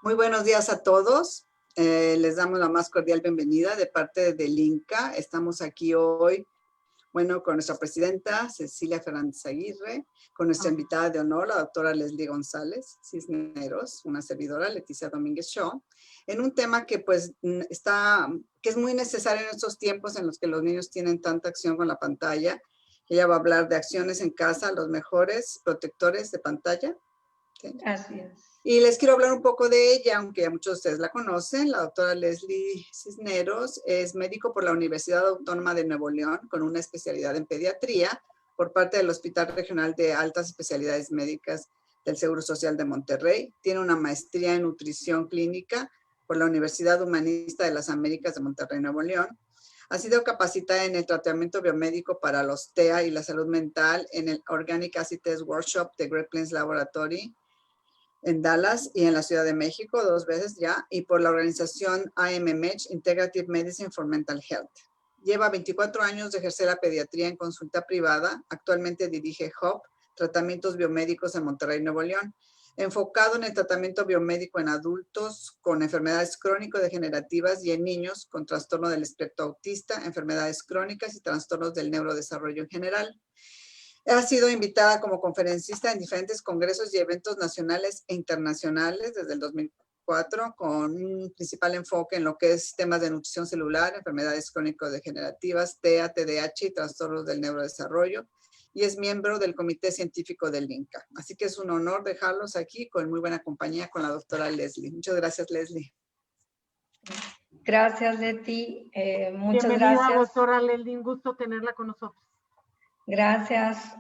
Muy buenos días a todos. Les damos la más cordial bienvenida de parte del INCA. Estamos aquí hoy, bueno, con nuestra presidenta Cecilia Fernández Aguirre, con nuestra invitada de honor, la doctora Leslie González Cisneros, una servidora, Leticia Domínguez Shaw, en un tema que pues que es muy necesario en estos tiempos en los que los niños tienen tanta acción con la pantalla. Ella va a hablar de acciones en casa, los mejores protectores de pantalla. ¿Sí? Así es. Y les quiero hablar un poco de ella, aunque ya muchos de ustedes la conocen. La doctora Leslie Cisneros es médico por la Universidad Autónoma de Nuevo León, con una especialidad en pediatría por parte del Hospital Regional de Altas Especialidades Médicas del Seguro Social de Monterrey. Tiene una maestría en nutrición clínica por la Universidad Humanista de las Américas de Monterrey, Nuevo León. Ha sido capacitada en el tratamiento biomédico para los TEA y la salud mental en el Organic Acid Test Workshop de Great Plains Laboratory en Dallas y en la Ciudad de México 2 veces ya, y por la organización IMMH, Integrative Medicine for Mental Health. Lleva 24 años de ejercer la pediatría en consulta privada. Actualmente dirige HOP, Tratamientos Biomédicos en Monterrey, Nuevo León, enfocado en el tratamiento biomédico en adultos con enfermedades crónico-degenerativas y en niños con trastorno del espectro autista, enfermedades crónicas y trastornos del neurodesarrollo en general. Ha sido invitada como conferencista en diferentes congresos y eventos nacionales e internacionales desde el 2004, con un principal enfoque en lo que es temas de nutrición celular, enfermedades crónico-degenerativas, TEA, TDAH y trastornos del neurodesarrollo, y es miembro del Comité Científico del INCA. Así que es un honor dejarlos aquí con muy buena compañía con la doctora Leslie. Muchas gracias, Leslie. Gracias, Leti. Muchas Bienvenida, gracias. doctora Leslie, un gusto tenerla con nosotros. Gracias,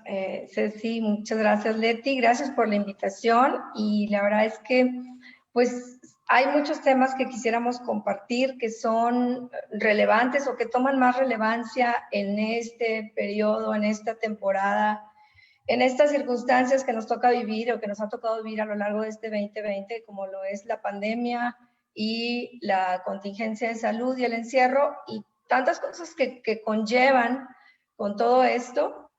Ceci, muchas gracias, Leti. Gracias por la invitación y la verdad es que pues hay muchos temas que quisiéramos compartir que son relevantes o que toman más relevancia en este periodo, en esta temporada, en estas circunstancias que nos toca vivir o que nos ha tocado vivir a lo largo de este 2020, como lo es la pandemia y la contingencia de salud y el encierro y tantas cosas que conllevan con todo esto.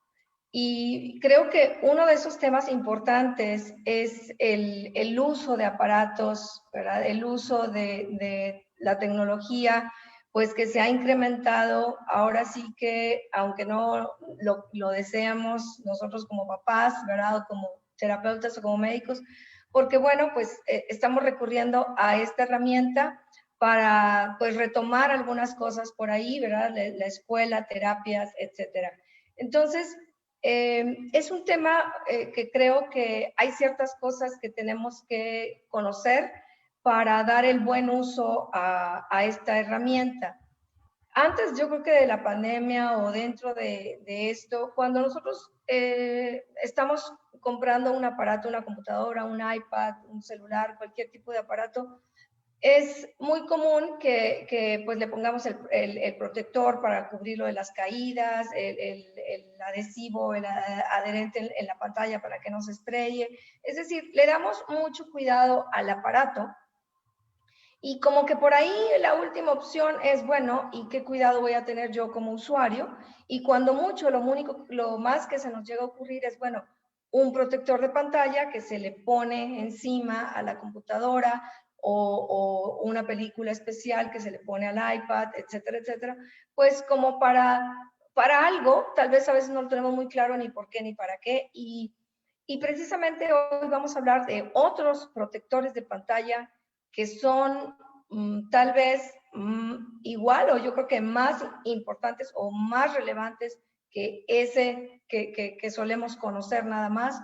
Y creo que uno de esos temas importantes es el uso de aparatos, ¿verdad? El uso de la tecnología, pues que se ha incrementado. Ahora sí que, aunque no lo deseamos nosotros como papás, ¿verdad? O como terapeutas o como médicos, porque bueno, pues estamos recurriendo a esta herramienta para pues retomar algunas cosas por ahí, ¿verdad? La escuela, terapias, etcétera. Entonces, es un tema que creo que hay ciertas cosas que tenemos que conocer para dar el buen uso a esta herramienta. Antes yo creo que de la pandemia o dentro de esto, cuando nosotros estamos comprando un aparato, una computadora, un iPad, un celular, cualquier tipo de aparato, es muy común que pues le pongamos el protector para cubrirlo de las caídas, el adhesivo, el adherente en la pantalla para que no se estrelle. Es decir, le damos mucho cuidado al aparato y como que por ahí la última opción es, bueno, ¿y qué cuidado voy a tener yo como usuario? Y cuando mucho, lo más que se nos llega a ocurrir es, bueno, un protector de pantalla que se le pone encima a la computadora o una película especial que se le pone al iPad, etcétera, etcétera, pues como para algo, tal vez a veces no lo tenemos muy claro ni por qué ni para qué, y precisamente hoy vamos a hablar de otros protectores de pantalla que son tal vez igual o yo creo que más importantes o más relevantes que ese que solemos conocer nada más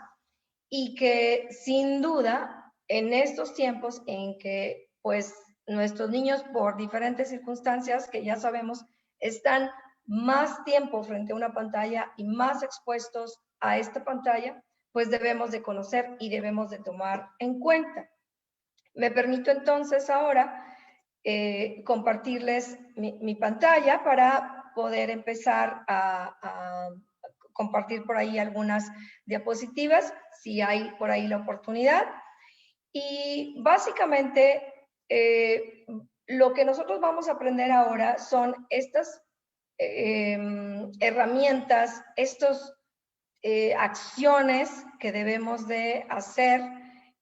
y que sin duda en estos tiempos en que pues nuestros niños por diferentes circunstancias que ya sabemos están más tiempo frente a una pantalla y más expuestos a esta pantalla, pues debemos de conocer y debemos de tomar en cuenta. Me permito entonces ahora compartirles mi pantalla para poder empezar a compartir por ahí algunas diapositivas, si hay por ahí la oportunidad. Y básicamente lo que nosotros vamos a aprender ahora son estas herramientas, estas acciones que debemos de hacer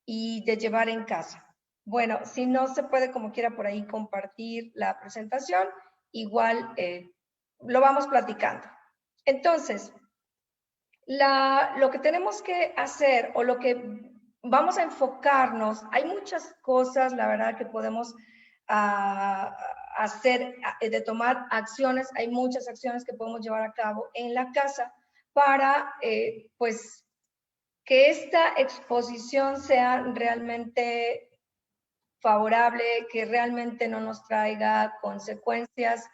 y de llevar en casa. Bueno, si no se puede como quiera por ahí compartir la presentación, igual lo vamos platicando. Entonces, lo que tenemos que hacer o lo que vamos a enfocarnos, hay muchas cosas, la verdad, que podemos hacer, de tomar acciones, hay muchas acciones que podemos llevar a cabo en la casa para, pues, que esta exposición sea realmente favorable, que realmente no nos traiga consecuencias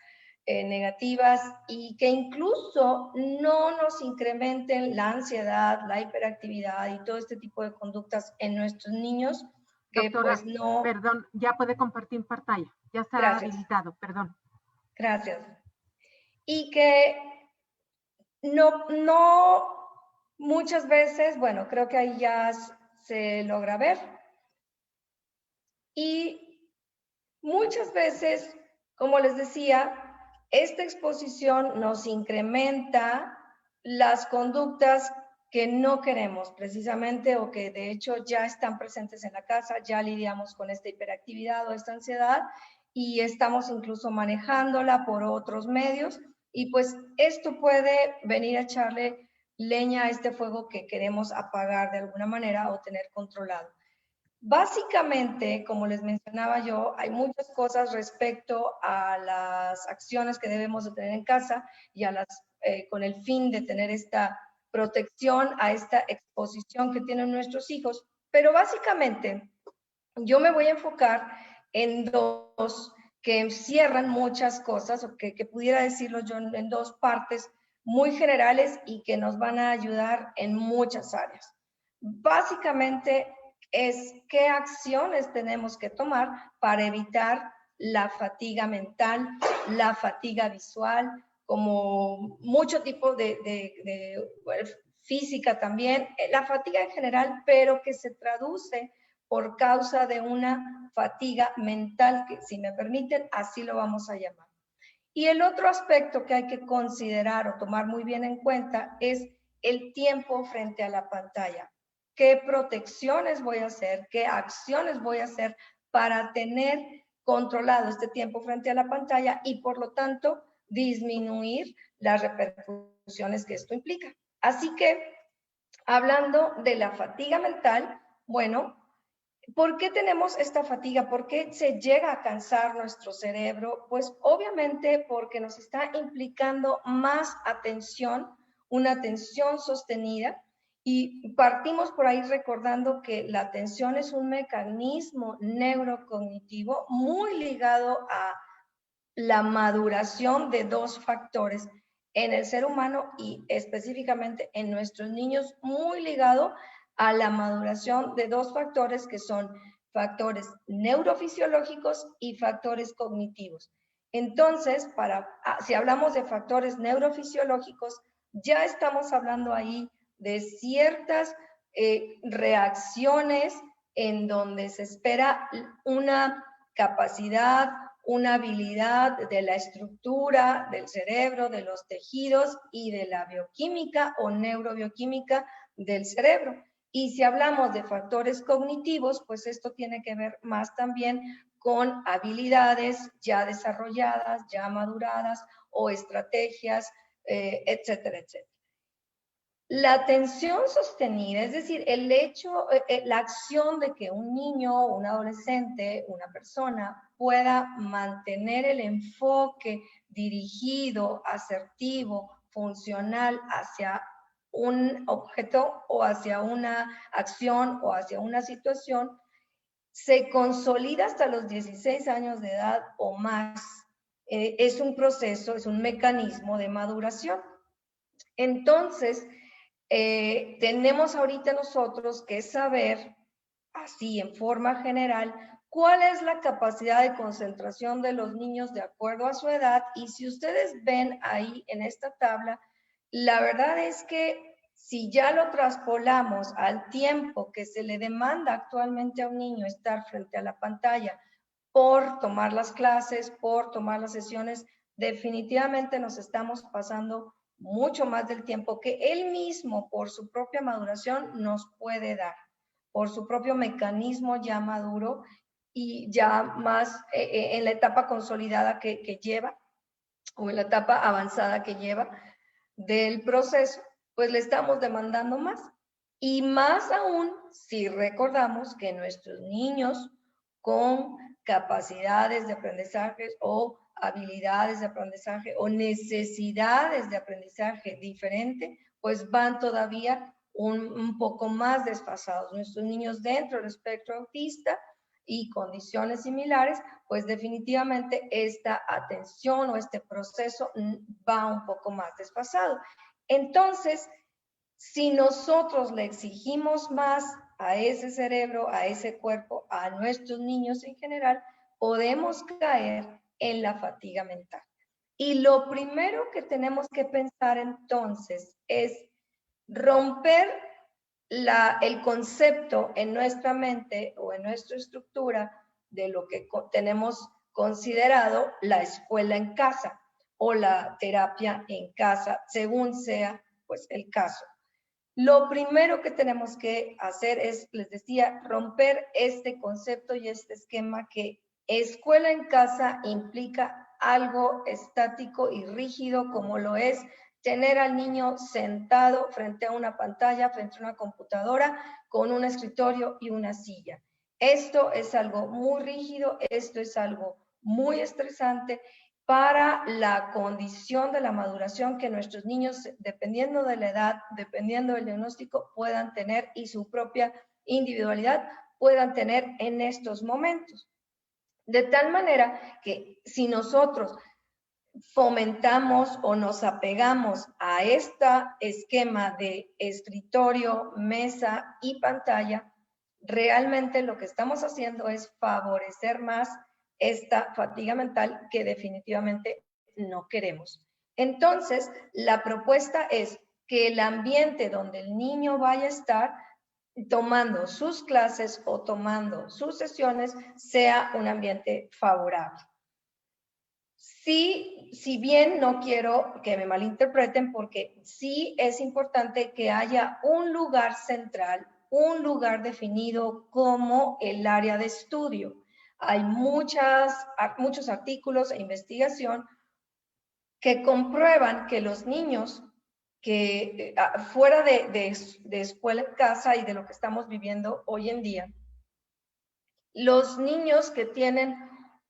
negativas y que incluso no nos incrementen la ansiedad, la hiperactividad y todo este tipo de conductas en nuestros niños que Doctora, pues no... perdón, ya puede compartir pantalla, ya está Gracias. habilitado, perdón. Gracias. Y que no muchas veces, bueno, creo que ahí ya se logra ver. Y muchas veces, como les decía, esta exposición nos incrementa las conductas que no queremos precisamente o que de hecho ya están presentes en la casa, ya lidiamos con esta hiperactividad o esta ansiedad y estamos incluso manejándola por otros medios y pues esto puede venir a echarle leña a este fuego que queremos apagar de alguna manera o tener controlado. Básicamente, como les mencionaba yo, hay muchas cosas respecto a las acciones que debemos de tener en casa y a con el fin de tener esta protección a esta exposición que tienen nuestros hijos. Pero básicamente, yo me voy a enfocar en dos que encierran muchas cosas, o que pudiera decirlo yo en dos partes muy generales y que nos van a ayudar en muchas áreas. Básicamente, es qué acciones tenemos que tomar para evitar la fatiga mental, la fatiga visual, como mucho tipo de física también, la fatiga en general, pero que se traduce por causa de una fatiga mental, que si me permiten, así lo vamos a llamar. Y el otro aspecto que hay que considerar o tomar muy bien en cuenta es el tiempo frente a la pantalla. ¿Qué protecciones voy a hacer? ¿Qué acciones voy a hacer para tener controlado este tiempo frente a la pantalla y por lo tanto disminuir las repercusiones que esto implica? Así que, hablando de la fatiga mental, bueno, ¿por qué tenemos esta fatiga? ¿Por qué se llega a cansar nuestro cerebro? Pues obviamente porque nos está implicando más atención, una atención sostenida, y partimos por ahí recordando que la atención es un mecanismo neurocognitivo muy ligado a la maduración de dos factores en el ser humano y específicamente en nuestros niños, muy ligado a la maduración de dos factores que son factores neurofisiológicos y factores cognitivos. Entonces, si hablamos de factores neurofisiológicos, ya estamos hablando ahí de ciertas reacciones en donde se espera una capacidad, una habilidad de la estructura del cerebro, de los tejidos y de la bioquímica o neurobioquímica del cerebro. Y si hablamos de factores cognitivos, pues esto tiene que ver más también con habilidades ya desarrolladas, ya maduradas o estrategias, etcétera, etcétera. La atención sostenida, es decir, el hecho, la acción de que un niño, un adolescente, una persona pueda mantener el enfoque dirigido, asertivo, funcional hacia un objeto o hacia una acción o hacia una situación, se consolida hasta los 16 años de edad o más. Es un proceso, es un mecanismo de maduración. Entonces, tenemos ahorita nosotros que saber, así en forma general, cuál es la capacidad de concentración de los niños de acuerdo a su edad. Y si ustedes ven ahí en esta tabla, la verdad es que si ya lo traspolamos al tiempo que se le demanda actualmente a un niño estar frente a la pantalla por tomar las clases, por tomar las sesiones, definitivamente nos estamos pasando mucho más del tiempo que él mismo, por su propia maduración, nos puede dar, por su propio mecanismo ya maduro, y ya más en la etapa consolidada que lleva, o en la etapa avanzada que lleva del proceso, pues le estamos demandando más. Y más aún si recordamos que nuestros niños con capacidades de aprendizaje o habilidades de aprendizaje o necesidades de aprendizaje diferente, pues van todavía un poco más desfasados. Nuestros niños dentro del espectro autista y condiciones similares, pues definitivamente esta atención o este proceso va un poco más desfasado. Entonces, si nosotros le exigimos más a ese cerebro, a ese cuerpo, a nuestros niños en general, podemos caer en la fatiga mental. Y lo primero que tenemos que pensar entonces es romper el concepto en nuestra mente o en nuestra estructura de lo que tenemos considerado la escuela en casa o la terapia en casa, según sea pues el caso. Lo primero que tenemos que hacer es, les decía, romper este concepto y este esquema que escuela en casa implica algo estático y rígido como lo es tener al niño sentado frente a una pantalla, frente a una computadora, con un escritorio y una silla. Esto es algo muy rígido, esto es algo muy estresante para la condición de la maduración que nuestros niños, dependiendo de la edad, dependiendo del diagnóstico, puedan tener y su propia individualidad puedan tener en estos momentos. De tal manera que si nosotros fomentamos o nos apegamos a este esquema de escritorio, mesa y pantalla, realmente lo que estamos haciendo es favorecer más esta fatiga mental que definitivamente no queremos. Entonces, la propuesta es que el ambiente donde el niño vaya a estar tomando sus clases o tomando sus sesiones sea un ambiente favorable. Sí, si bien no quiero que me malinterpreten, porque sí es importante que haya un lugar central, un lugar definido como el área de estudio. Hay muchos artículos e investigación que comprueban que los niños que fuera de escuela en casa y de lo que estamos viviendo hoy en día, los niños que tienen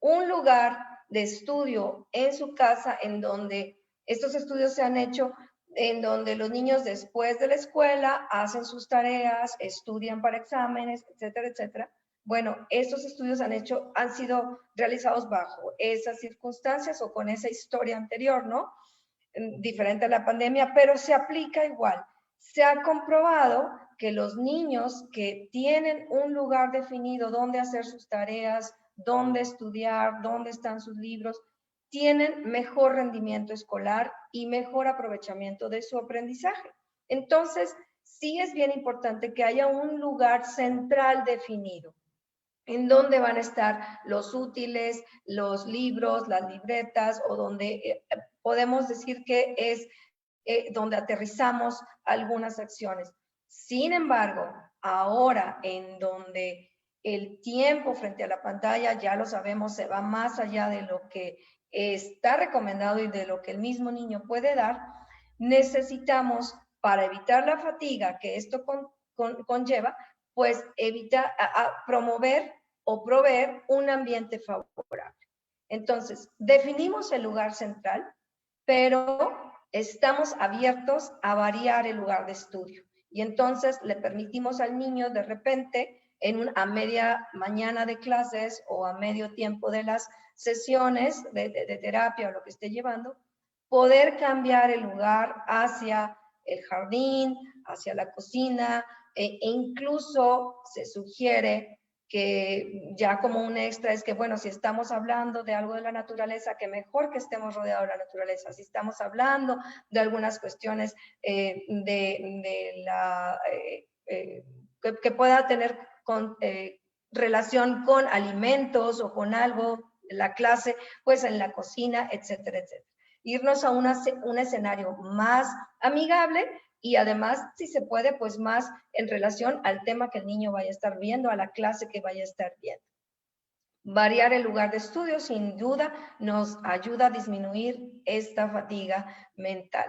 un lugar de estudio en su casa, en donde estos estudios se han hecho, en donde los niños después de la escuela hacen sus tareas, estudian para exámenes, etcétera, etcétera. Bueno, estos estudios han sido realizados bajo esas circunstancias o con esa historia anterior, ¿no? Diferente a la pandemia, pero se aplica igual. Se ha comprobado que los niños que tienen un lugar definido donde hacer sus tareas, donde estudiar, donde están sus libros, tienen mejor rendimiento escolar y mejor aprovechamiento de su aprendizaje. Entonces, sí es bien importante que haya un lugar central definido en donde van a estar los útiles, los libros, las libretas, o donde podemos decir que es donde aterrizamos algunas acciones. Sin embargo, ahora en donde el tiempo frente a la pantalla, ya lo sabemos, se va más allá de lo que está recomendado y de lo que el mismo niño puede dar, necesitamos, para evitar la fatiga que esto conlleva, pues promover o proveer un ambiente favorable. Entonces, definimos el lugar central, pero estamos abiertos a variar el lugar de estudio. Y entonces le permitimos al niño de repente, a media mañana de clases o a medio tiempo de las sesiones de terapia o lo que esté llevando, poder cambiar el lugar hacia el jardín, hacia la cocina, e incluso se sugiere que ya como un extra es que, bueno, si estamos hablando de algo de la naturaleza, que mejor que estemos rodeados de la naturaleza. Si estamos hablando de algunas cuestiones que pueda tener relación con alimentos o con algo, la clase, pues en la cocina, etcétera, etcétera. Irnos a un escenario más amigable y además, si se puede, pues más en relación al tema que el niño vaya a estar viendo, a la clase que vaya a estar viendo. Variar el lugar de estudio sin duda nos ayuda a disminuir esta fatiga mental.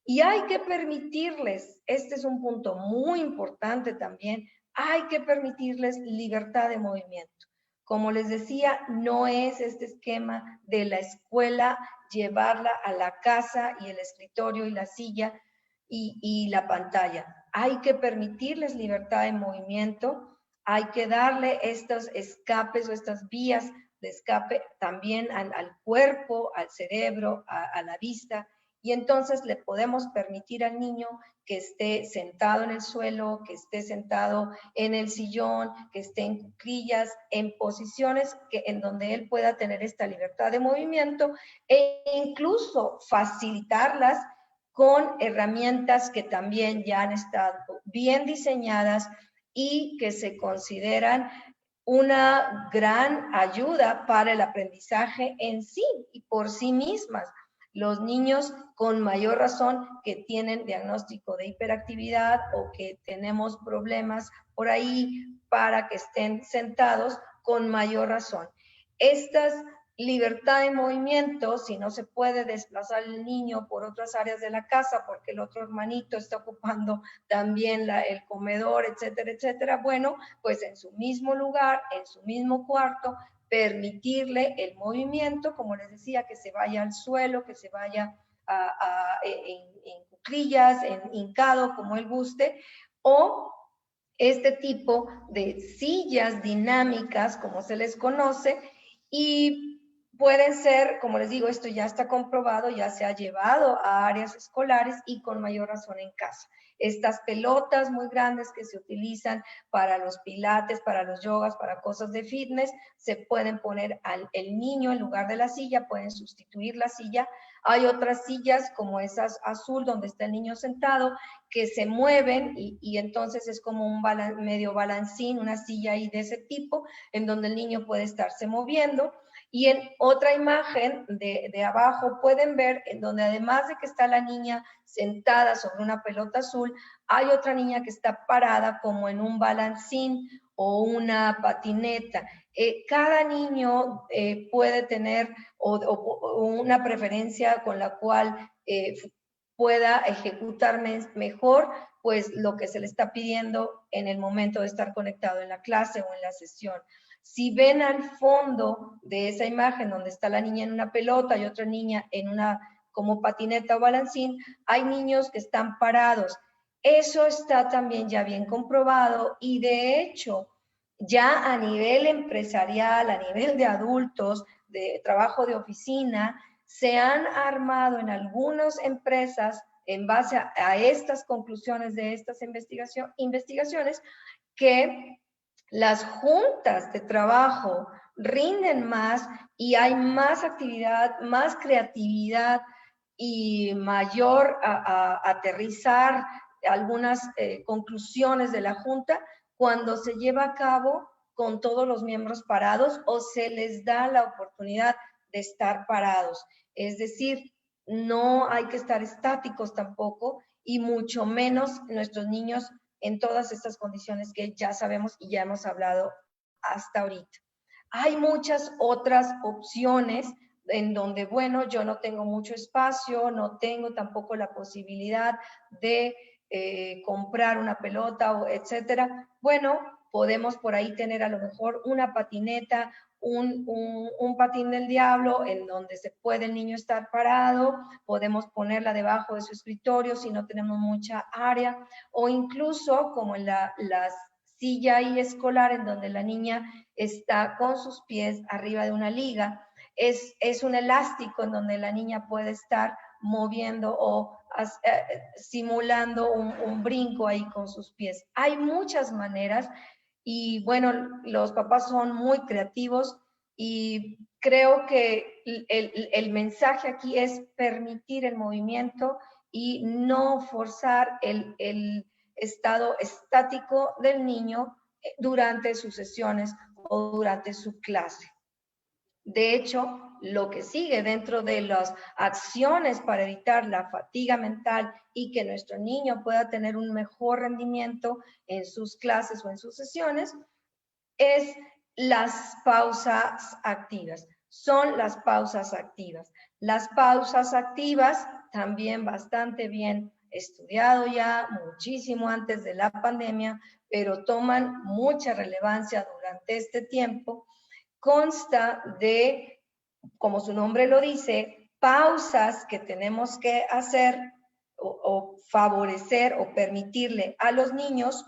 Y hay que permitirles, este es un punto muy importante también, hay que permitirles libertad de movimiento. Como les decía, no es este esquema de la escuela llevarla a la casa y el escritorio y la silla y la pantalla. Hay que permitirles libertad de movimiento, hay que darle estos escapes o estas vías de escape también al cuerpo, al cerebro, a la vista, y entonces le podemos permitir al niño que esté sentado en el suelo, que esté sentado en el sillón, que esté en cuclillas, en posiciones en donde él pueda tener esta libertad de movimiento e incluso facilitarlas con herramientas que también ya han estado bien diseñadas y que se consideran una gran ayuda para el aprendizaje en sí y por sí mismas. Los niños con mayor razón que tienen diagnóstico de hiperactividad o que tenemos problemas por ahí para que estén sentados, con mayor razón. Estas libertad de movimiento, si no se puede desplazar el niño por otras áreas de la casa porque el otro hermanito está ocupando también el comedor, etcétera, etcétera, bueno, pues en su mismo lugar, en su mismo cuarto, permitirle el movimiento, como les decía, que se vaya al suelo, que se vaya en cuclillas, en hincado, como él guste, o este tipo de sillas dinámicas, como se les conoce, y pueden ser, como les digo, esto ya está comprobado, ya se ha llevado a áreas escolares y con mayor razón en casa. Estas pelotas muy grandes que se utilizan para los pilates, para los yogas, para cosas de fitness, se pueden poner el niño en lugar de la silla, pueden sustituir la silla. Hay otras sillas como esas azul donde está el niño sentado que se mueven y entonces es como un medio balancín, una silla ahí de ese tipo en donde el niño puede estarse moviendo. Y en otra imagen de abajo pueden ver en donde además de que está la niña sentada sobre una pelota azul, hay otra niña que está parada como en un balancín o una patineta. Cada niño puede tener o una preferencia con la cual pueda ejecutar mejor pues lo que se le está pidiendo en el momento de estar conectado en la clase o en la sesión. Si ven al fondo de esa imagen donde está la niña en una pelota y otra niña en una como patineta o balancín, hay niños que están parados. Eso está también ya bien comprobado y de hecho ya a nivel empresarial, a nivel de adultos, de trabajo de oficina, se han armado en algunas empresas en base a estas conclusiones de estas investigaciones que las juntas de trabajo rinden más y hay más actividad, más creatividad y mayor aterrizar algunas conclusiones de la junta cuando se lleva a cabo con todos los miembros parados o se les da la oportunidad de estar parados. Es decir, no hay que estar estáticos tampoco y mucho menos nuestros niños en todas estas condiciones que ya sabemos y ya hemos hablado hasta ahorita. Hay muchas otras opciones en donde, bueno, yo no tengo mucho espacio, no tengo tampoco la posibilidad de comprar una pelota, o etcétera. Bueno, podemos por ahí tener a lo mejor una patineta, un patín del diablo en donde se puede el niño estar parado, podemos ponerla debajo de su escritorio si no tenemos mucha área, o incluso como en la silla ahí escolar en donde la niña está con sus pies arriba de una liga, es un elástico en donde la niña puede estar moviendo o simulando un brinco ahí con sus pies. Hay muchas maneras y bueno, los papás son muy creativos y creo que el mensaje aquí es permitir el movimiento y no forzar el estado estático del niño durante sus sesiones o durante su clase. De hecho, lo que sigue dentro de las acciones para evitar la fatiga mental y que nuestro niño pueda tener un mejor rendimiento en sus clases o en sus sesiones es las pausas activas. Son las pausas activas. Las pausas activas, también bastante bien estudiado ya, muchísimo antes de la pandemia, pero toman mucha relevancia durante este tiempo. Consta de, como su nombre lo dice, pausas que tenemos que hacer o favorecer o permitirle a los niños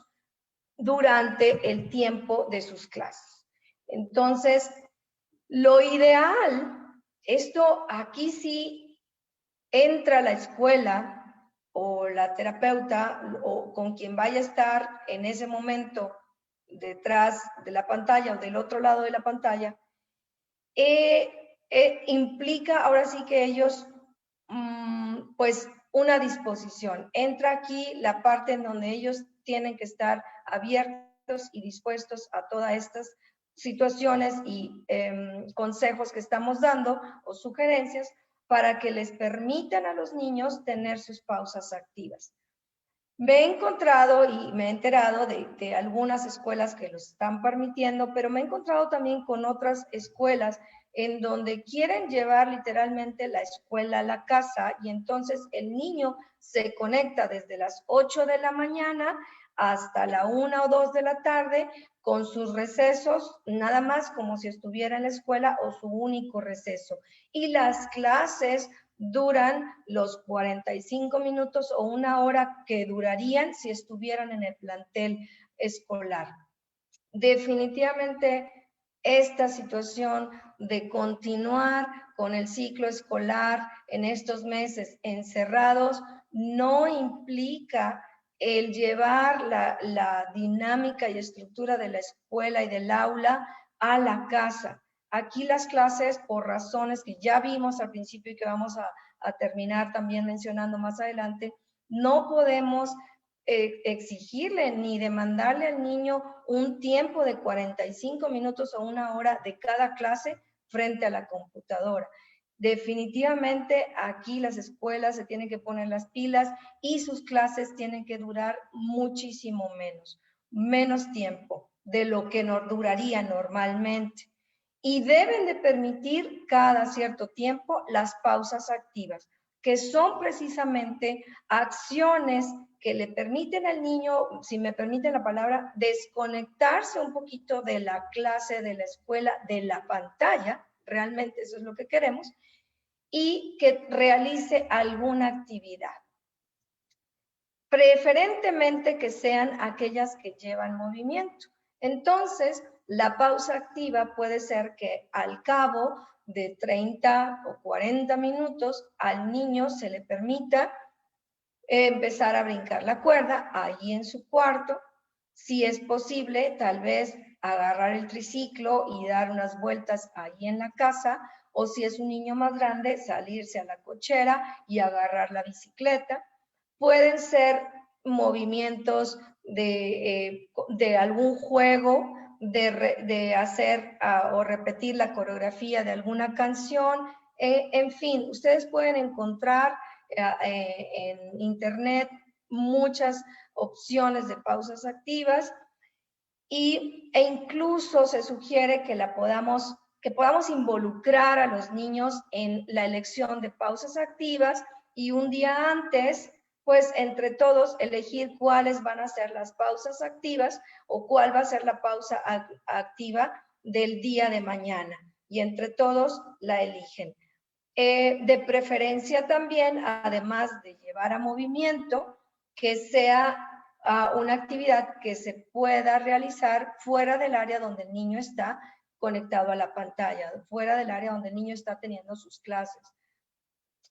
durante el tiempo de sus clases. Entonces, lo ideal, esto aquí sí entra la escuela o la terapeuta o con quien vaya a estar en ese momento detrás de la pantalla o del otro lado de la pantalla, implica ahora sí que ellos, pues una disposición. Entra aquí la parte en donde ellos tienen que estar abiertos y dispuestos a todas estas situaciones y consejos que estamos dando o sugerencias para que les permitan a los niños tener sus pausas activas. Me he encontrado y me he enterado de algunas escuelas que lo están permitiendo, pero me he encontrado también con otras escuelas en donde quieren llevar literalmente la escuela a la casa y entonces el niño se conecta desde las 8 de la mañana hasta la 1 o 2 de la tarde con sus recesos, nada más como si estuviera en la escuela o su único receso. Y las clases duran los 45 minutos o una hora que durarían si estuvieran en el plantel escolar. Definitivamente esta situación de continuar con el ciclo escolar en estos meses encerrados no implica el llevar la dinámica y estructura de la escuela y del aula a la casa. Aquí las clases, por razones que ya vimos al principio y que vamos a terminar también mencionando más adelante, no podemos exigirle ni demandarle al niño un tiempo de 45 minutos o una hora de cada clase frente a la computadora. Definitivamente aquí las escuelas se tienen que poner las pilas y sus clases tienen que durar muchísimo menos tiempo de lo que duraría normalmente. Y deben de permitir cada cierto tiempo las pausas activas, que son precisamente acciones que le permiten al niño, si me permiten la palabra, desconectarse un poquito de la clase, de la escuela, de la pantalla, realmente eso es lo que queremos, y que realice alguna actividad. Preferentemente que sean aquellas que llevan movimiento. Entonces, la pausa activa puede ser que al cabo de 30 o 40 minutos al niño se le permita empezar a brincar la cuerda ahí en su cuarto. Si es posible, tal vez agarrar el triciclo y dar unas vueltas ahí en la casa, o si es un niño más grande, salirse a la cochera y agarrar la bicicleta. Pueden ser movimientos de algún juego, de hacer o repetir la coreografía de alguna canción. En fin, ustedes pueden encontrar en internet muchas opciones de pausas activas e incluso se sugiere que podamos involucrar a los niños en la elección de pausas activas y un día antes, pues entre todos elegir cuáles van a ser las pausas activas o cuál va a ser la pausa activa del día de mañana y entre todos la eligen. De preferencia también, además de llevar a movimiento, que sea una actividad que se pueda realizar fuera del área donde el niño está conectado a la pantalla, fuera del área donde el niño está teniendo sus clases.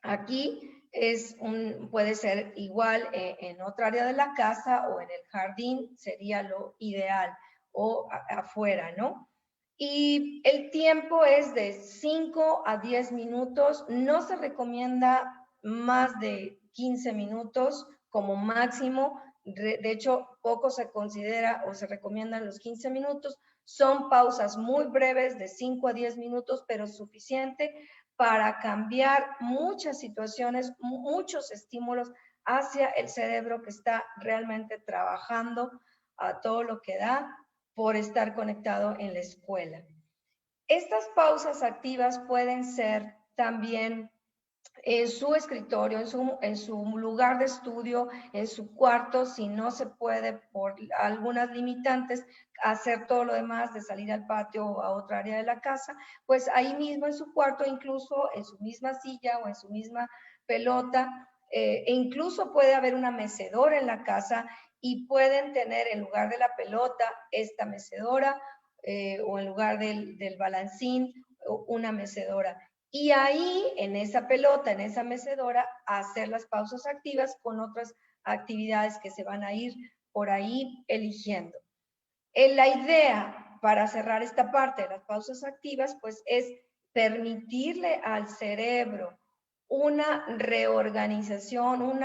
Aquí puede ser igual en otra área de la casa o en el jardín, sería lo ideal, o afuera, ¿no? Y el tiempo es de 5 a 10 minutos. No se recomienda más de 15 minutos como máximo. De hecho, poco se considera o se recomiendan los 15 minutos. Son pausas muy breves de 5 a 10 minutos, pero suficiente para cambiar muchas situaciones, muchos estímulos hacia el cerebro que está realmente trabajando a todo lo que da por estar conectado en la escuela. Estas pausas activas pueden ser también en su escritorio, en su lugar de estudio, en su cuarto, si no se puede por algunas limitantes hacer todo lo demás de salir al patio o a otra área de la casa, pues ahí mismo en su cuarto, incluso en su misma silla o en su misma pelota, e incluso puede haber una mecedora en la casa y pueden tener en lugar de la pelota esta mecedora o en lugar del balancín una mecedora. Y ahí, en esa pelota, en esa mecedora, hacer las pausas activas con otras actividades que se van a ir por ahí eligiendo. La idea para cerrar esta parte de las pausas activas, pues es permitirle al cerebro una reorganización,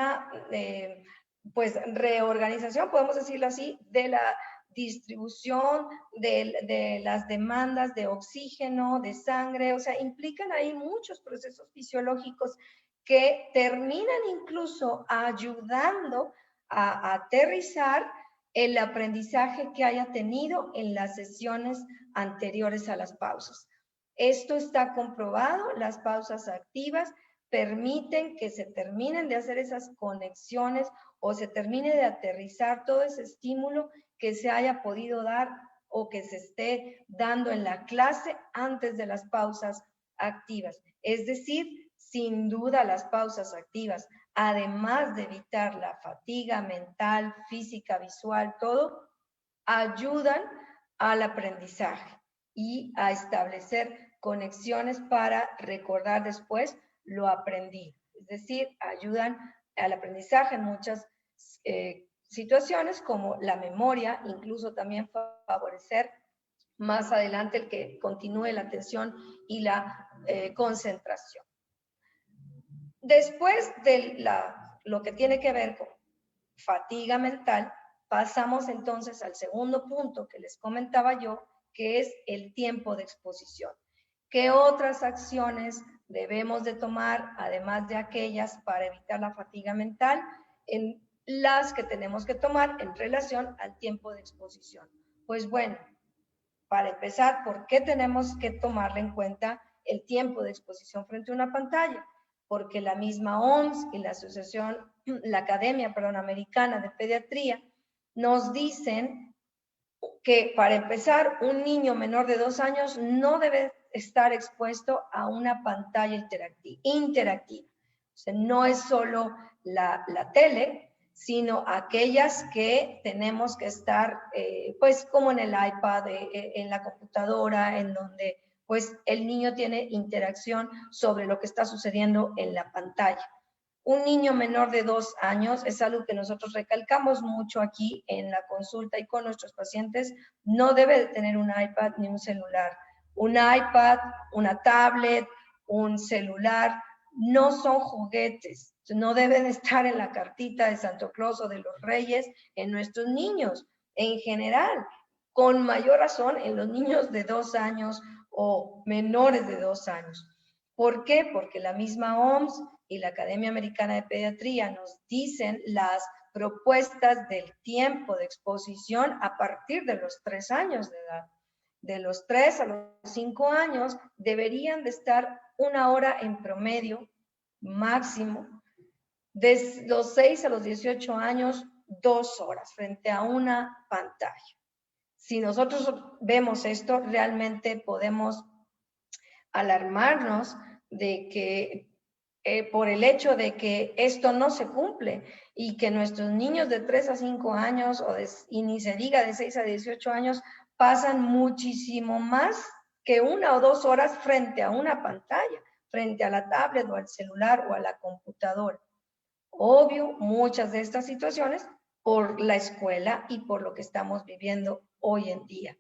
reorganización, podemos decirlo así, de la distribución de las demandas de oxígeno, de sangre, o sea, implican ahí muchos procesos fisiológicos que terminan incluso ayudando a aterrizar el aprendizaje que haya tenido en las sesiones anteriores a las pausas. Esto está comprobado, las pausas activas permiten que se terminen de hacer esas conexiones o se termine de aterrizar todo ese estímulo que se haya podido dar o que se esté dando en la clase antes de las pausas activas. Es decir, sin duda las pausas activas, además de evitar la fatiga mental, física, visual, todo, ayudan al aprendizaje y a establecer conexiones para recordar después lo aprendido. Es decir, ayudan al aprendizaje en muchas situaciones como la memoria, incluso también favorecer más adelante el que continúe la atención y la concentración. Después de lo que tiene que ver con fatiga mental, pasamos entonces al segundo punto que les comentaba yo, que es el tiempo de exposición. ¿Qué otras acciones debemos de tomar, además de aquellas para evitar la fatiga mental, en las que tenemos que tomar en relación al tiempo de exposición? Pues bueno, para empezar, ¿por qué tenemos que tomarle en cuenta el tiempo de exposición frente a una pantalla? Porque la misma OMS y la Academia Americana de Pediatría nos dicen que para empezar, un niño menor de 2 años no debe estar expuesto a una pantalla interactiva. O sea, no es solo la tele, sino aquellas que tenemos que estar, pues como en el iPad, en la computadora, en donde pues el niño tiene interacción sobre lo que está sucediendo en la pantalla. Un niño menor de 2 años, es algo que nosotros recalcamos mucho aquí en la consulta y con nuestros pacientes, no debe de tener un iPad ni un celular. Un iPad, una tablet, un celular, no son juguetes, no deben estar en la cartita de Santo Claus o de los Reyes en nuestros niños en general, con mayor razón en los niños de 2 años o menores de 2 años. ¿Por qué? Porque la misma OMS y la Academia Americana de Pediatría nos dicen las propuestas del tiempo de exposición a partir de los 3 años de edad. De los 3 a los 5 años deberían de estar 1 hora en promedio máximo. De los 6 a los 18 años, 2 horas frente a una pantalla. Si nosotros vemos esto, realmente podemos alarmarnos de que por el hecho de que esto no se cumple y que nuestros niños de 3 a 5 años y ni se diga de 6 a 18 años pasan muchísimo más que 1 o 2 horas frente a una pantalla, frente a la tablet o al celular o a la computadora. Obvio, muchas de estas situaciones por la escuela y por lo que estamos viviendo hoy en día.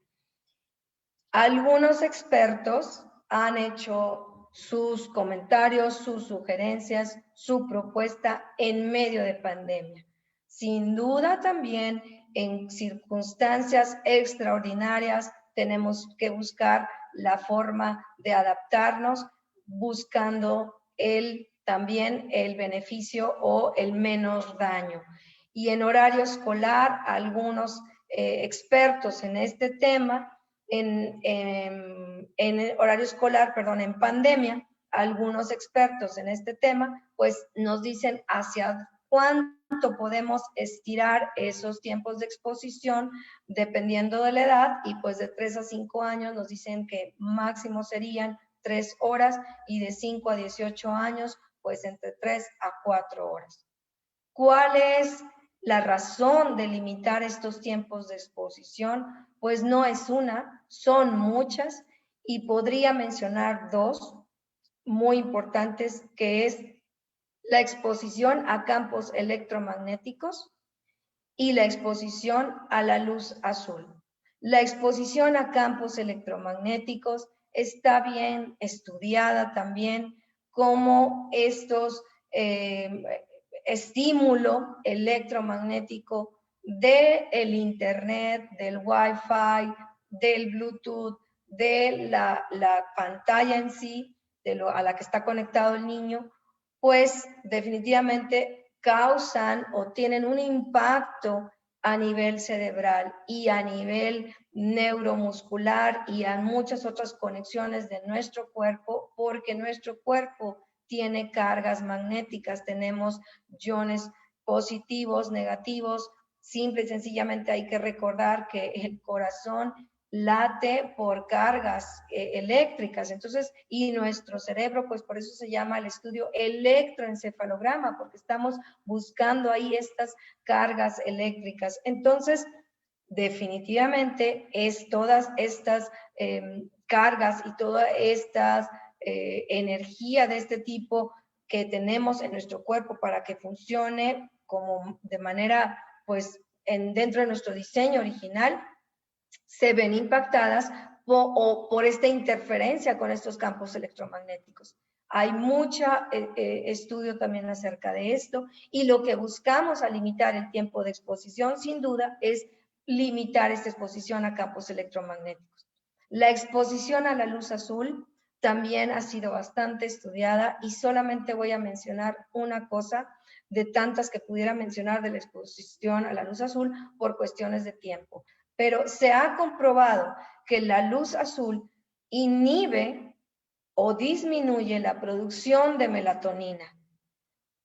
Algunos expertos han hecho sus comentarios, sus sugerencias, su propuesta en medio de pandemia. Sin duda también en circunstancias extraordinarias tenemos que buscar la forma de adaptarnos buscando también el beneficio o el menos daño. Y en horario escolar, algunos expertos en este tema, en horario escolar, perdón, en pandemia, algunos expertos en este tema, pues nos dicen hacia cuánto podemos estirar esos tiempos de exposición dependiendo de la edad, y pues de 3 a 5 años nos dicen que máximo serían 3 horas, y de 5 a 18 años, pues entre 3 a 4 horas. ¿Cuál es la razón de limitar estos tiempos de exposición? Pues no es una, son muchas, y podría mencionar dos muy importantes, que es la exposición a campos electromagnéticos y la exposición a la luz azul. La exposición a campos electromagnéticos está bien estudiada también, como estos estímulo electromagnético del internet, del Wi-Fi, del Bluetooth, de la pantalla en sí, a la que está conectado el niño, pues definitivamente causan o tienen un impacto a nivel cerebral y a nivel neuromuscular y a muchas otras conexiones de nuestro cuerpo, porque nuestro cuerpo tiene cargas magnéticas, tenemos iones positivos, negativos. Simple y sencillamente hay que recordar que el corazón late por cargas eléctricas. Entonces, y nuestro cerebro, pues por eso se llama el estudio electroencefalograma, porque estamos buscando ahí estas cargas eléctricas. Entonces, definitivamente es todas estas cargas y todas estas energía de este tipo que tenemos en nuestro cuerpo para que funcione como de manera, pues, dentro de nuestro diseño original, se ven impactadas por esta interferencia con estos campos electromagnéticos. Hay mucho estudio también acerca de esto, y lo que buscamos al limitar el tiempo de exposición, sin duda, es limitar esta exposición a campos electromagnéticos. La exposición a la luz azul también ha sido bastante estudiada, y solamente voy a mencionar una cosa de tantas que pudiera mencionar de la exposición a la luz azul por cuestiones de tiempo. Pero se ha comprobado que la luz azul inhibe o disminuye la producción de melatonina.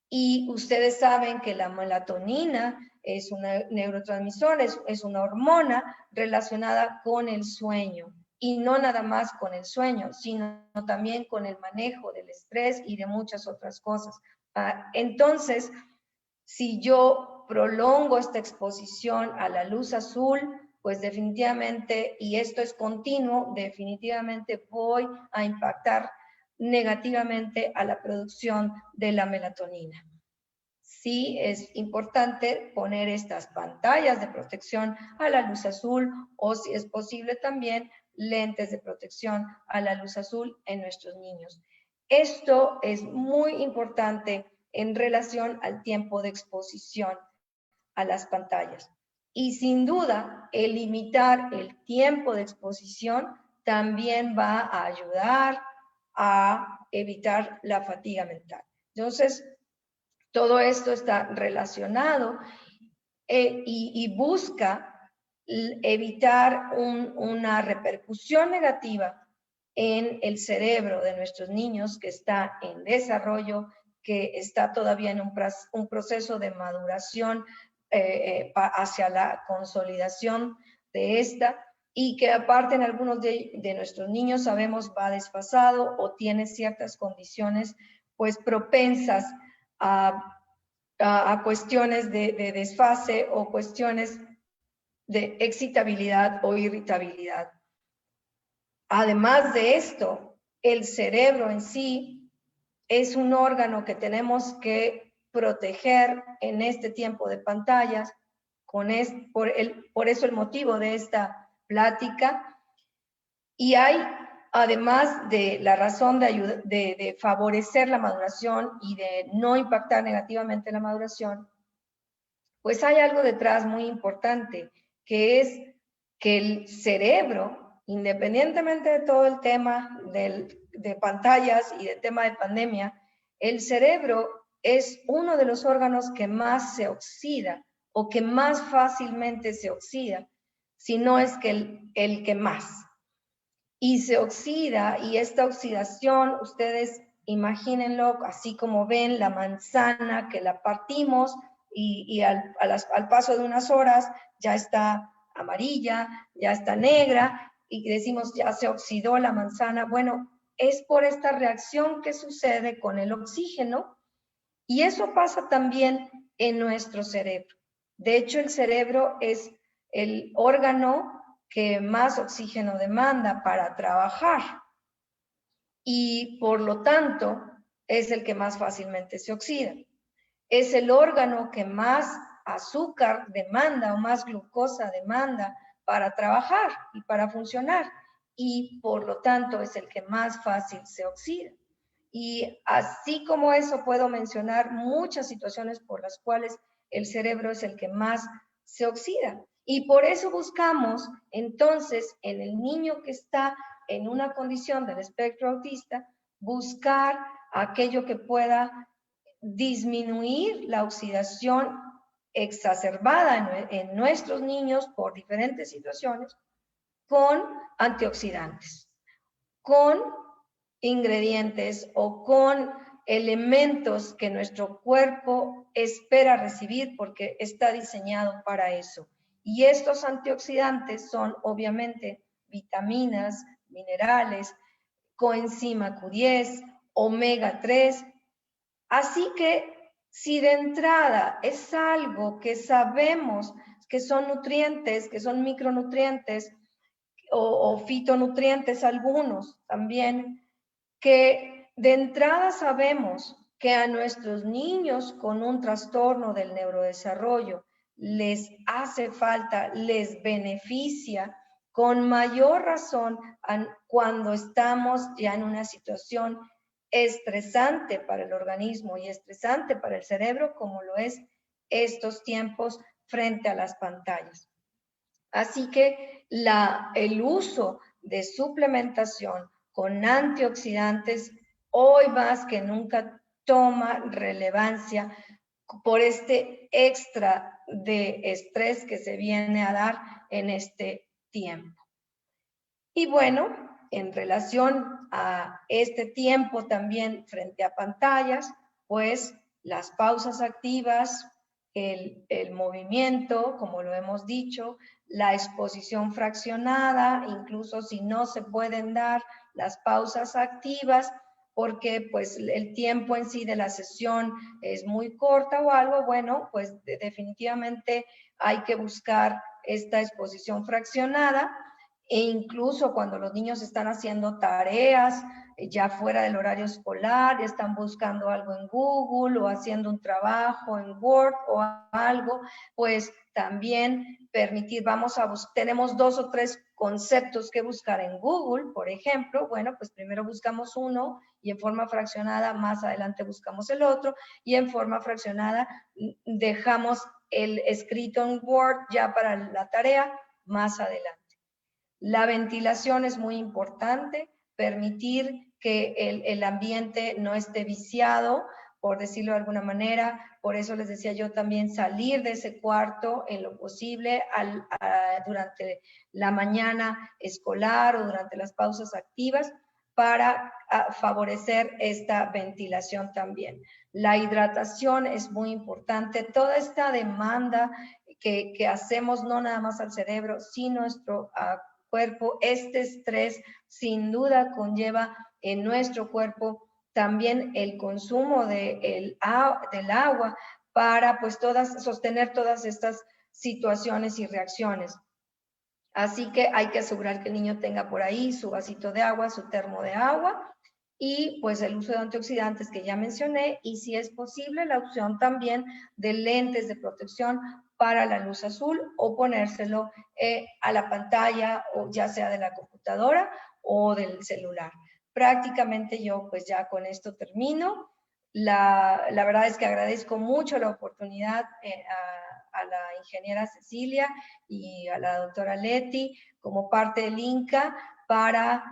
Y ustedes saben que la melatonina es un neurotransmisor, es una hormona relacionada con el sueño. Y no nada más con el sueño, sino también con el manejo del estrés y de muchas otras cosas. Entonces, si yo prolongo esta exposición a la luz azul, pues definitivamente, y esto es continuo, definitivamente voy a impactar negativamente a la producción de la melatonina. Sí es importante poner estas pantallas de protección a la luz azul, o si es posible también lentes de protección a la luz azul en nuestros niños. Esto es muy importante en relación al tiempo de exposición a las pantallas. Y sin duda, el limitar el tiempo de exposición también va a ayudar a evitar la fatiga mental. Entonces, todo esto está relacionado y busca evitar una repercusión negativa en el cerebro de nuestros niños, que está en desarrollo, que está todavía en un proceso de maduración hacia la consolidación de esta, y que aparte en algunos de nuestros niños sabemos va desfasado o tiene ciertas condiciones pues propensas a cuestiones de desfase o cuestiones de excitabilidad o irritabilidad. Además de esto, el cerebro en sí es un órgano que tenemos que proteger en este tiempo de pantallas, por eso el motivo de esta plática. Y hay, además de la razón de favorecer la maduración y de no impactar negativamente la maduración, pues hay algo detrás muy importante, que es que el cerebro, independientemente de todo el tema de pantallas y del tema de pandemia, el cerebro es uno de los órganos que más se oxida o que más fácilmente se oxida. si no es que el que más. Y se oxida, y esta oxidación, ustedes imagínenlo, así como ven la manzana que la partimos y al paso de unas horas ya está amarilla, ya está negra, y decimos ya se oxidó la manzana. Bueno, es por esta reacción que sucede con el oxígeno, y eso pasa también en nuestro cerebro. De hecho, el cerebro es el órgano que más oxígeno demanda para trabajar y por lo tanto es el que más fácilmente se oxida. Es el órgano que más azúcar demanda o más glucosa demanda para trabajar y para funcionar, y por lo tanto es el que más fácil se oxida. Y así como eso puedo mencionar muchas situaciones por las cuales el cerebro es el que más se oxida. Y por eso buscamos entonces en el niño que está en una condición del espectro autista, buscar aquello que pueda disminuir la oxidación exacerbada en nuestros niños por diferentes situaciones con antioxidantes, con ingredientes o con elementos que nuestro cuerpo espera recibir porque está diseñado para eso. Y estos antioxidantes son obviamente vitaminas, minerales, coenzima Q10, omega 3. Así que si de entrada es algo que sabemos que son nutrientes, que son micronutrientes o fitonutrientes algunos también, que de entrada sabemos que a nuestros niños con un trastorno del neurodesarrollo les hace falta, les beneficia, con mayor razón cuando estamos ya en una situación estresante para el organismo y estresante para el cerebro, como lo es estos tiempos frente a las pantallas. Así que el uso de suplementación con antioxidantes hoy más que nunca toma relevancia por este extra de estrés que se viene a dar en este tiempo. Y bueno, en relación a este tiempo también frente a pantallas, pues las pausas activas, el movimiento, como lo hemos dicho, la exposición fraccionada, incluso si no se pueden dar las pausas activas, porque pues el tiempo en sí de la sesión es muy corta o algo, bueno, pues definitivamente hay que buscar esta exposición fraccionada. E incluso cuando los niños están haciendo tareas ya fuera del horario escolar, ya están buscando algo en Google o haciendo un trabajo en Word o algo, pues también permitir, tenemos 2 o 3 conceptos que buscar en Google, por ejemplo, bueno, pues primero buscamos uno y en forma fraccionada, más adelante buscamos el otro, y en forma fraccionada dejamos el escrito en Word ya para la tarea más adelante. La ventilación es muy importante, permitir que el ambiente no esté viciado, por decirlo de alguna manera. Por eso les decía yo también salir de ese cuarto en lo posible durante la mañana escolar o durante las pausas activas para favorecer esta ventilación también. La hidratación es muy importante. Toda esta demanda que hacemos no nada más al cerebro, sino nuestro cuerpo, este estrés sin duda conlleva en nuestro cuerpo también el consumo del agua para pues sostener todas estas situaciones y reacciones. Así que hay que asegurar que el niño tenga por ahí su vasito de agua, su termo de agua y pues el uso de antioxidantes que ya mencioné, y si es posible la opción también de lentes de protección para la luz azul o ponérselo a la pantalla, o ya sea de la computadora o del celular. Prácticamente yo pues ya con esto termino. La verdad es que agradezco mucho la oportunidad a la ingeniera Cecilia y a la doctora Leti como parte del INCA para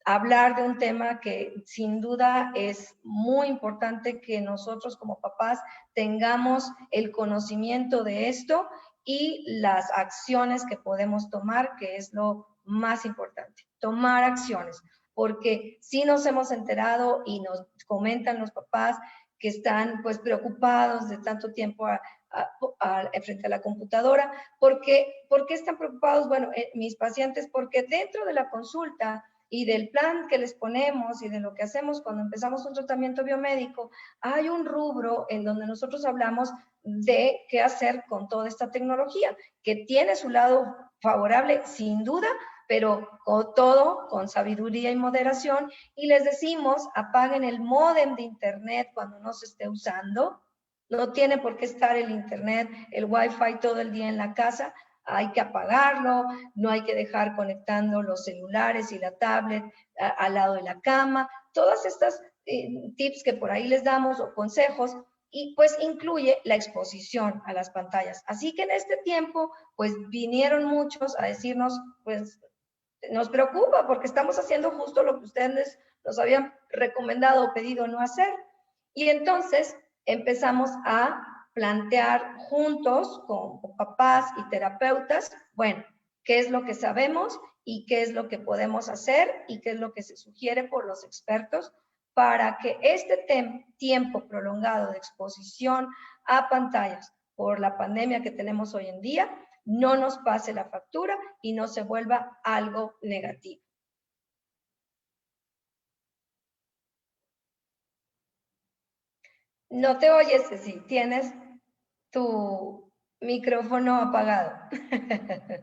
hablar de un tema que sin duda es muy importante que nosotros como papás tengamos el conocimiento de esto y las acciones que podemos tomar, que es lo más importante, tomar acciones, porque si nos hemos enterado y nos comentan los papás que están pues preocupados de tanto tiempo frente a la computadora. ¿Por qué están preocupados? Bueno, mis pacientes, porque dentro de la consulta y del plan que les ponemos y de lo que hacemos cuando empezamos un tratamiento biomédico, hay un rubro en donde nosotros hablamos de qué hacer con toda esta tecnología, que tiene su lado favorable, sin duda, pero con todo, con sabiduría y moderación, y les decimos, apaguen el módem de internet cuando no se esté usando. No tiene por qué estar el internet, el wifi todo el día en la casa, hay que apagarlo, no hay que dejar conectando los celulares y la tablet al lado de la cama. Todas estas tips que por ahí les damos o consejos, y pues incluye la exposición a las pantallas. Así que en este tiempo, pues vinieron muchos a decirnos, pues nos preocupa porque estamos haciendo justo lo que ustedes nos habían recomendado o pedido no hacer. Y entonces empezamos a plantear juntos con papás y terapeutas, bueno, qué es lo que sabemos y qué es lo que podemos hacer y qué es lo que se sugiere por los expertos para que este tiempo prolongado de exposición a pantallas por la pandemia que tenemos hoy en día no nos pase la factura y no se vuelva algo negativo. No te oyes, Ceci, tienes tu micrófono apagado.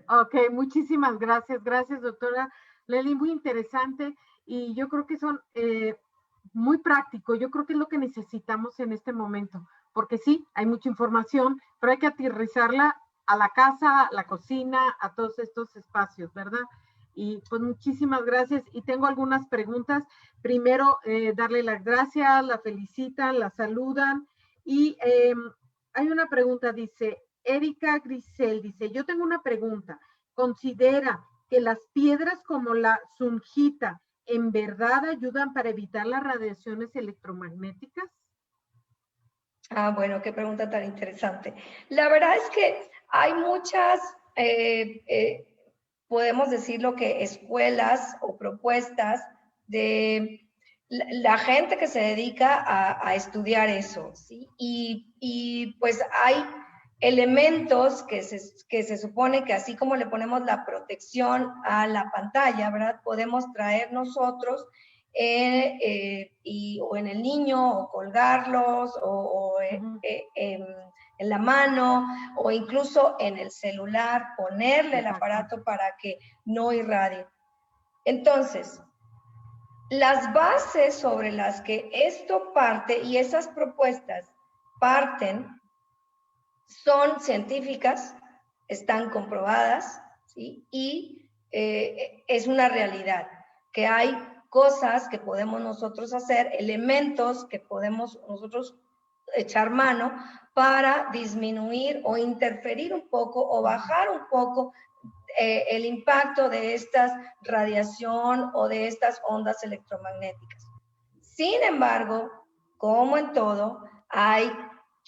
Ok, muchísimas gracias. Gracias, doctora Leslie, muy interesante. Y yo creo que son muy prácticos. Yo creo que es lo que necesitamos en este momento. Porque sí, hay mucha información, pero hay que aterrizarla a la casa, a la cocina, a todos estos espacios, ¿verdad? Y pues muchísimas gracias. Y tengo algunas preguntas. Primero, darle las gracias, la felicitan, la saludan. Y hay una pregunta, dice Erika Grisel, dice, yo tengo una pregunta. ¿Considera que las piedras como la sunjita en verdad ayudan para evitar las radiaciones electromagnéticas? Ah, bueno, qué pregunta tan interesante. La verdad es que hay muchas, podemos decirlo que escuelas o propuestas de la gente que se dedica a estudiar eso, ¿sí? Y pues hay elementos que se supone que así como le ponemos la protección a la pantalla, ¿verdad? Podemos traer nosotros o en el niño, o colgarlos, en la mano, o incluso en el celular, ponerle el aparato para que no irradie. Entonces, las bases sobre las que esto parte y esas propuestas parten son científicas, están comprobadas, ¿sí? Y es una realidad que hay cosas que podemos nosotros hacer, elementos que podemos nosotros echar mano para disminuir o interferir un poco o bajar un poco el impacto de esta radiación o de estas ondas electromagnéticas. Sin embargo, como en todo, hay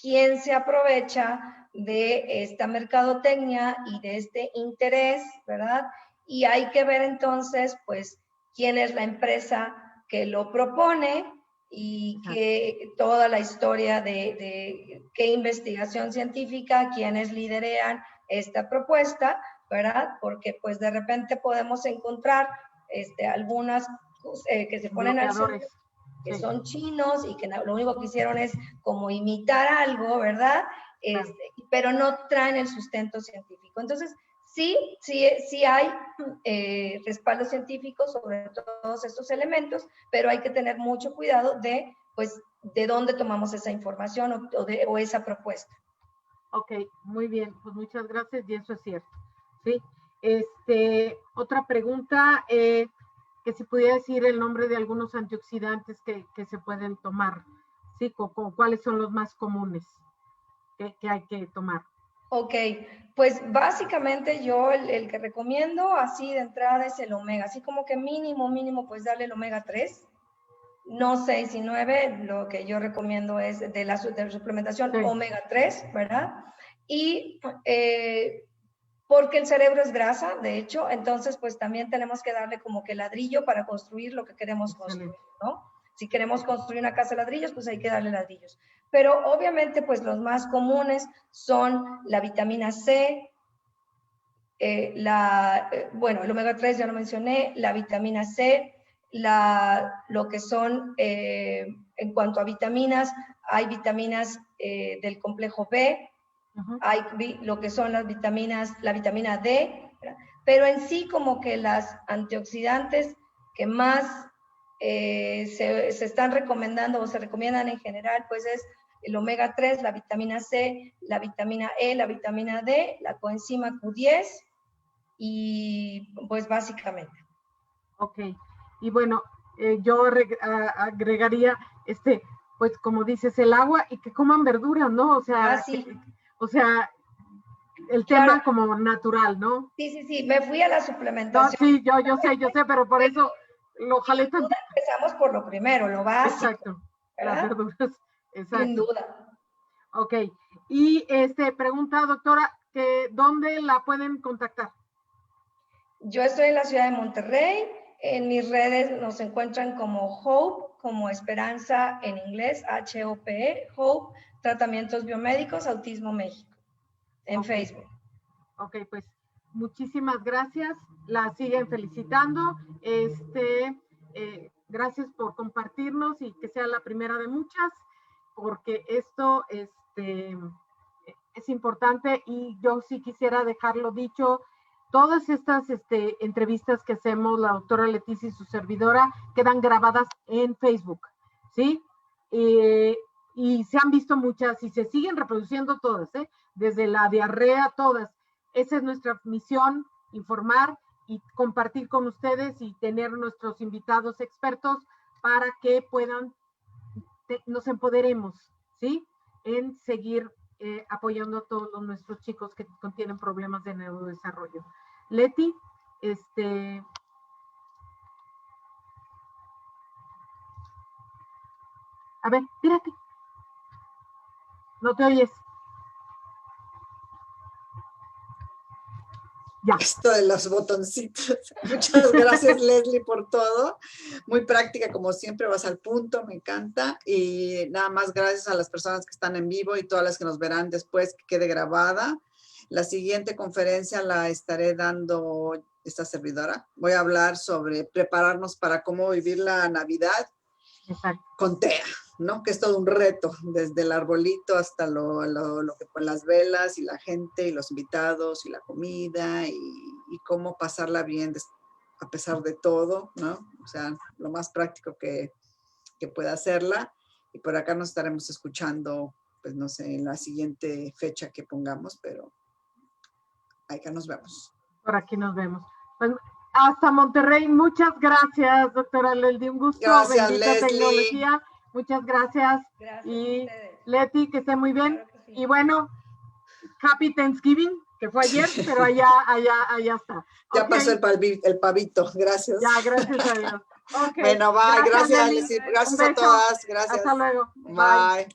quien se aprovecha de esta mercadotecnia y de este interés, ¿verdad? Y hay que ver entonces, pues, quién es la empresa que lo propone y que toda la historia de qué investigación científica, quiénes liderean esta propuesta, ¿verdad? Porque pues de repente podemos encontrar algunas que se ponen al centro, que son chinos y que lo único que hicieron es como imitar algo, ¿verdad? Pero no traen el sustento científico. Entonces, sí hay respaldo científico sobre todos estos elementos, pero hay que tener mucho cuidado de, pues, de dónde tomamos esa información o esa propuesta. Ok, muy bien, pues muchas gracias y eso es cierto. Sí, otra pregunta, que si pudiera decir el nombre de algunos antioxidantes que se pueden tomar, ¿sí? ¿Cuáles son los más comunes que hay que tomar? Ok, pues básicamente yo el que recomiendo así de entrada es el omega, así como que mínimo, pues darle el omega 3, no 6 y 9, lo que yo recomiendo es de la suplementación omega 3, ¿verdad? y porque el cerebro es grasa, de hecho, entonces pues también tenemos que darle como que ladrillo para construir lo que queremos construir, ¿no? Si queremos construir una casa de ladrillos, pues hay que darle ladrillos. Pero obviamente pues los más comunes son la vitamina C, bueno, el omega 3 ya lo mencioné, la vitamina C, lo que son, en cuanto a vitaminas, hay vitaminas del complejo B, hay lo que son las vitaminas, la vitamina D, ¿verdad? Pero en sí como que las antioxidantes que más se están recomendando o se recomiendan en general, pues es el omega 3, la vitamina C, la vitamina E, la vitamina D, la coenzima Q10 y pues básicamente. Ok, y bueno, yo agregaría, pues como dices, el agua y que coman verduras, ¿no? O sea, sí. el tema como natural, ¿no? Sí, me fui a la suplementación. No, sí, yo sé, pero por eso lo jalé tanto. Empezamos por lo primero, lo básico. Exacto, ¿verdad? Las verduras, exacto. Sin duda. Ok, y pregunta, doctora, que ¿dónde la pueden contactar? Yo estoy en la ciudad de Monterrey. En mis redes nos encuentran como Hope, como Esperanza en inglés, H-O-P-E, Hope, Tratamientos Biomédicos, Autismo México, en Facebook. Ok, pues muchísimas gracias. La siguen felicitando. Gracias por compartirnos y que sea la primera de muchas, porque esto es importante y yo sí quisiera dejarlo dicho. Todas estas entrevistas que hacemos, la doctora Leticia y su servidora, quedan grabadas en Facebook, ¿sí? Y se han visto muchas y se siguen reproduciendo todas, desde la diarrea, todas. Esa es nuestra misión, informar y compartir con ustedes y tener nuestros invitados expertos para que nos empoderemos, ¿sí? En seguir apoyando a todos nuestros chicos que tienen problemas de neurodesarrollo. Leti, a ver, tírate. No te oyes. Ya. Esto de los botoncitos. Muchas gracias, Leslie, por todo. Muy práctica, como siempre, vas al punto, me encanta. Y nada más gracias a las personas que están en vivo y todas las que nos verán después, que quede grabada. La siguiente conferencia la estaré dando esta servidora. Voy a hablar sobre prepararnos para cómo vivir la Navidad. Exacto. Con TEA, ¿no? Que es todo un reto, desde el arbolito hasta lo que con las velas y la gente y los invitados y la comida y cómo pasarla bien a pesar de todo, ¿no? O sea, lo más práctico que pueda hacerla. Y por acá nos estaremos escuchando, pues no sé, en la siguiente fecha que pongamos, pero acá nos vemos. Por aquí nos vemos. Pues, hasta Monterrey, muchas gracias, doctora Leslie, un gusto. Gracias, bendita Leslie. Tecnología, muchas gracias. Gracias y Leti, que esté muy bien. Claro sí. Y bueno, Happy Thanksgiving, que fue ayer, pero allá está. Ya okay. Pasó el pavito, gracias. Ya, gracias a Dios. Okay. Bueno, bye, gracias a todas, gracias. Hasta luego. Bye.